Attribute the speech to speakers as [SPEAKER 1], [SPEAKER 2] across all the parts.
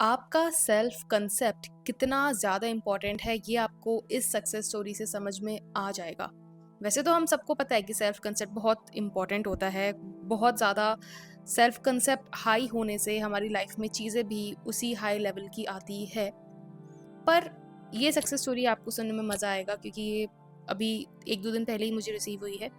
[SPEAKER 1] आपका self concept कितना ज़्यादा इम्पोर्टेंट है ये आपको इस सक्सेस स्टोरी से समझ में आ जाएगा। वैसे तो हम सबको पता है कि सेल्फ कंसेप्ट बहुत इम्पोर्टेंट होता है। बहुत ज़्यादा सेल्फ कंसेप्ट हाई होने से हमारी लाइफ में चीज़ें भी उसी हाई लेवल की आती है। पर ये सक्सेस स्टोरी आपको सुनने में मज़ा आएगा क्योंकि ये अभी 1-2 दिन पहले ही मुझे रिसीव हुई है।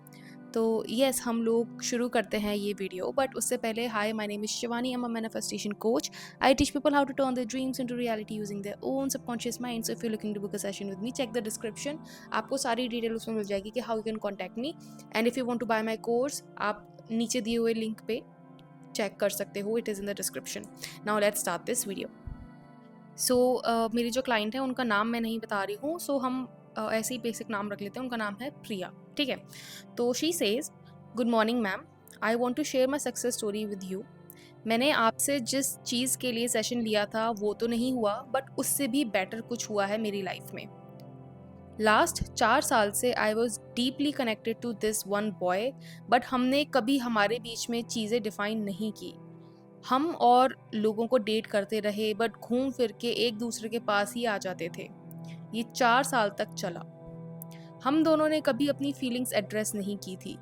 [SPEAKER 1] तो यस, हम लोग शुरू करते हैं ये वीडियो, बट उससे पहले hi, my name is Shivani, I am a manifestation coach. I teach people how to turn their dreams into reality using their own subconscious mind. So if you looking to book a session with me, check the description. आपको सारी detail उसमें मिल जाएगी कि how you can contact me. And if you want to buy my course, आप नीचे दिए हुए लिंक पे चेक कर सकते हो, it is in the description. Now let's start this video. So मेरी जो क्लाइंट है उनका नाम मैं नहीं बता रही हूँ, सो हम ऐसे ही बेसिक नाम रख लेते हैं। उनका नाम है प्रिया, ठीक है। तो she says, good morning ma'am, I want to share my success story with you. मैंने आपसे जिस चीज़ के लिए सेशन लिया था वो तो नहीं हुआ, बट उससे भी बेटर कुछ हुआ है मेरी लाइफ में। लास्ट 4 साल से I was deeply connected to this one boy, but हमने कभी हमारे बीच में चीज़ें डिफाइन नहीं की। हम और लोगों को डेट करते रहे, बट घूम फिर के एक दूसरे के पास ही आ जाते थे। ये 4 साल तक चला। हम दोनों ने कभी अपनी फीलिंग्स एड्रेस नहीं की थी।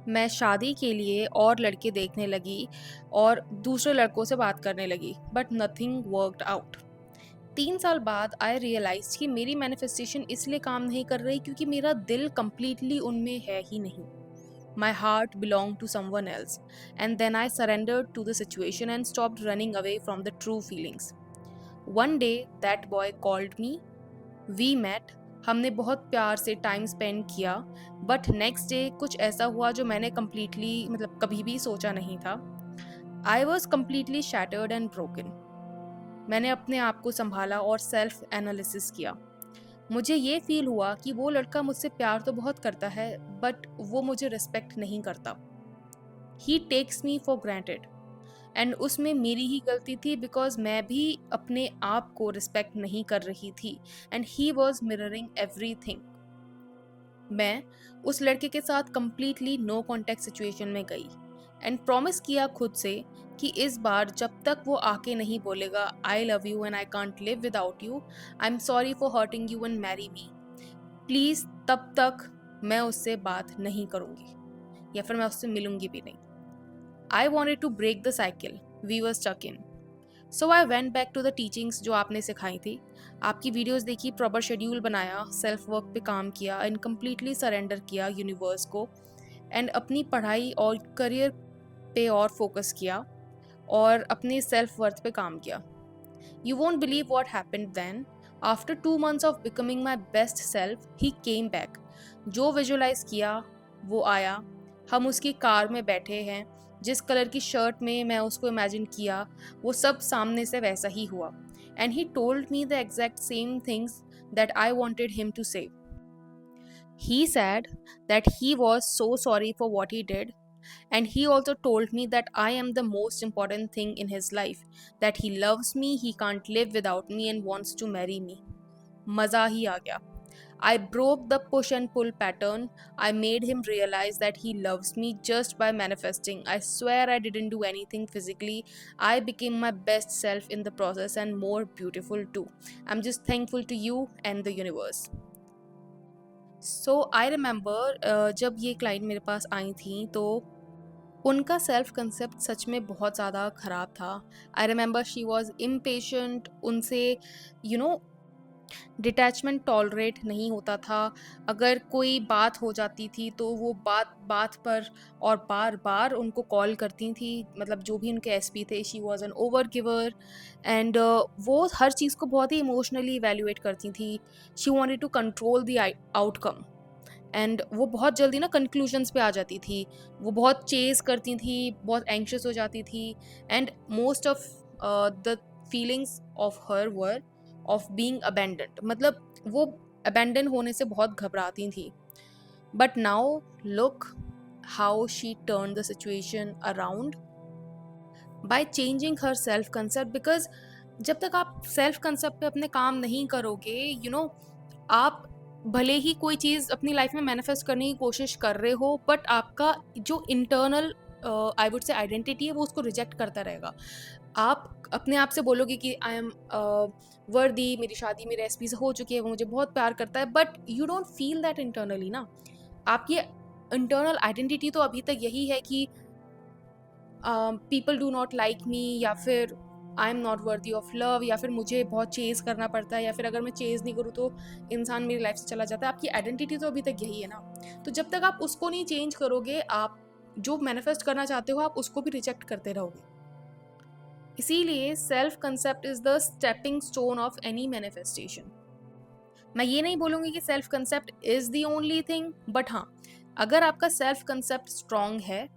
[SPEAKER 1] मैं शादी के लिए और लड़के देखने लगी और दूसरे लड़कों से बात करने लगी, बट नथिंग वर्कड आउट। 3 साल बाद आई रियलाइज कि मेरी मैनिफेस्टेशन इसलिए काम नहीं कर रही क्योंकि मेरा दिल कंप्लीटली उनमें है ही नहीं। My heart belonged to someone else, and then I surrendered to the situation and stopped running away from the true feelings. One day, that boy called me. We met. हमने बहुत प्यार से टाइम स्पेंड किया, but next day कुछ ऐसा हुआ जो मैंने कम्प्लीटली कभी भी सोचा नहीं था। I was completely shattered and broken. मैंने अपने आप को संभाला और सेल्फ एनालिसिस किया। मुझे ये फील हुआ कि वो लड़का मुझसे प्यार तो बहुत करता है, बट वो मुझे रिस्पेक्ट नहीं करता। He takes me for granted, and उसमें मेरी ही गलती थी बिकॉज मैं भी अपने आप को रिस्पेक्ट नहीं कर रही थी, and he was mirroring everything. मैं उस लड़के के साथ कंप्लीटली नो कॉन्टेक्ट सिचुएशन में गई एंड प्रॉमिस किया खुद से कि इस बार जब तक वो आके नहीं बोलेगा I love you and I can't live without you, I am sorry for hurting you and marry me, please, तब तक मैं उससे बात नहीं करूंगी या फिर मैं उससे मिलूंगी भी नहीं। I wanted to break the cycle we were stuck in. So I went back to the teachings जो आपने सिखाई थी। आपकी वीडियोस देखी, प्रॉपर शेड्यूल बनाया, सेल्फ वर्क पे काम किया एंड कम्प्लीटली सरेंडर किया यूनिवर्स को, एंड अपनी पढ़ाई और करियर पे और फोकस किया और अपने सेल्फ वर्थ पे काम किया। You won't believe what happened then. After 2 months of becoming my best self, he came back. जो विजुअलाइज किया वो आया। हम उसकी कार में बैठे हैं, जिस कलर की शर्ट में मैं उसको इमेजिन किया वो सब सामने से वैसा ही हुआ। And he told me the exact same things that I wanted him to say. He said that he was so sorry for what he did, and he also told me that I am the most important thing in his life, that he loves me, he can't live without me, and wants to marry me. मज़ा ही आ गया. I broke the push and pull pattern. I made him realize that he loves me just by manifesting. I swear I didn't do anything physically. I became my best self in the process and more beautiful too. I'm just thankful to you and the universe. So I remember जब ये client मेरे पास आई थी तो उनका self concept सच में बहुत ज़्यादा ख़राब था। I remember she was impatient, उनसे डिटैचमेंट टॉलरेट नहीं होता था। अगर कोई बात हो जाती थी तो वो बात बात पर और बार बार उनको कॉल करती थी, जो भी उनके एसपी थे। She was an over giver, and वो हर चीज़ को बहुत ही इमोशनली इवेल्युएट करती थी। She wanted to control the outcome, and वो बहुत जल्दी ना कंक्लूजन्स पे आ जाती थी। वो बहुत चेज़ करती थी, बहुत एंक्शस हो जाती थी, and most of the feelings of her were of being abandoned, वो अबैंडन होने से बहुत घबराती थी। But now look how she turn the situation around by changing her self concept. Because जब तक आप सेल्फ कंसेप्ट पे अपने काम नहीं करोगे, आप भले ही कोई चीज़ अपनी लाइफ में मैनिफेस्ट करने की कोशिश कर रहे हो, बट आपका जो internal I would say identity है वो उसको रिजेक्ट करता रहेगा। आप अपने आप से बोलोगे कि आई एम वर्दी, मेरी शादी मेरे एसपी से हो चुकी है, वो मुझे बहुत प्यार करता है, but you don't feel that internally ना। आपकी इंटरनल आइडेंटिटी तो अभी तक यही है कि people do not like me, या फिर I am not worthy of love, या फिर मुझे बहुत चेज करना पड़ता है, या फिर अगर मैं चेज नहीं करूँ तो इंसान मेरी लाइफ से चला जाता है। आपकी आइडेंटिटी तो अभी तक यही है ना। तो जब तक आप उसको नहीं चेंज करोगे, आप जो मैनिफेस्ट करना चाहते हो आप उसको भी रिजेक्ट करते रहोगे। इसीलिए self concept is the stepping stone of any manifestation. मैं ये नहीं बोलूँगी कि self concept is the only thing, but हाँ, अगर आपका सेल्फ कंसेप्ट स्ट्रॉन्ग है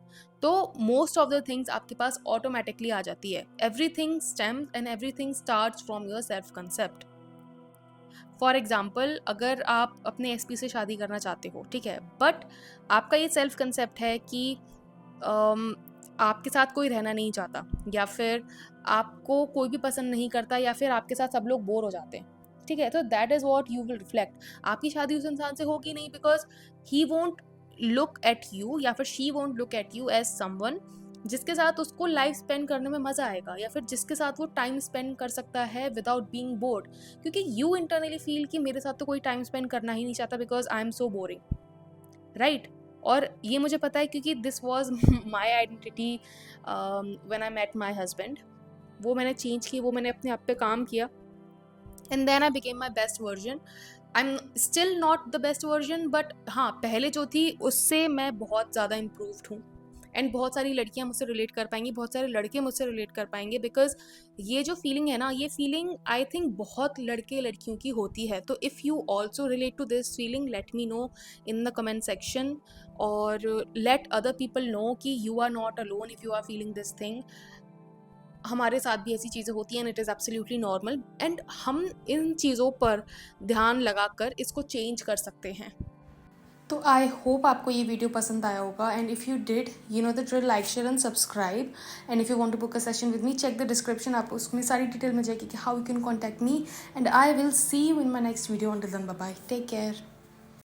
[SPEAKER 1] तो मोस्ट ऑफ द थिंग्स आपके पास ऑटोमेटिकली आ जाती है। Everything stems and everything starts from your self concept. For example, अगर आप अपने एसपी से शादी करना चाहते हो, ठीक है, बट आपका ये सेल्फ कंसेप्ट है कि आपके साथ कोई रहना नहीं चाहता, या फिर आपको कोई भी पसंद नहीं करता, या फिर आपके साथ सब लोग बोर हो जाते हैं, ठीक है, तो that is what you will reflect. आपकी शादी उस इंसान से होगी नहीं, because he won't look at you, या फिर she won't look at you as someone जिसके साथ उसको लाइफ स्पेंड करने में मजा आएगा, या फिर जिसके साथ वो टाइम स्पेंड कर सकता है विदाउट बीइंग बोर्ड। क्योंकि यू इंटरनली फील कि मेरे साथ तो कोई टाइम स्पेंड करना ही नहीं चाहता because I am so boring, right. और ये मुझे पता है क्योंकि this was my identity when I met my husband. वो मैंने चेंज की, वो मैंने अपने आप पे काम किया, and then I became my best version. I am still not the best version, but हाँ, पहले जो थी उससे मैं बहुत ज़्यादा इम्प्रूव्ड हूँ। एंड बहुत सारी लड़कियां मुझसे रिलेट कर पाएंगी, बहुत सारे लड़के मुझसे रिलेट कर पाएंगे, बिकॉज ये जो फीलिंग है ना, ये फीलिंग आई थिंक बहुत लड़के लड़कियों की होती है। तो if you also relate to this feeling, let me know in the comment section, और लेट अदर पीपल नो कि you are not alone if you are feeling this thing. हमारे साथ भी ऐसी चीज़ें होती हैं, and it is absolutely normal, and हम इन चीज़ों पर ध्यान लगाकर इसको चेंज कर सकते हैं। तो आई होप आपको ये वीडियो पसंद आया होगा, and if you did, you know the drill, like share and subscribe. And if you want to book a session with me, check the description, आपको उसमें सारी डिटेल मिल जाएगी कि how you can contact me, and I will see you in my next video. Until then, bye bye, take care.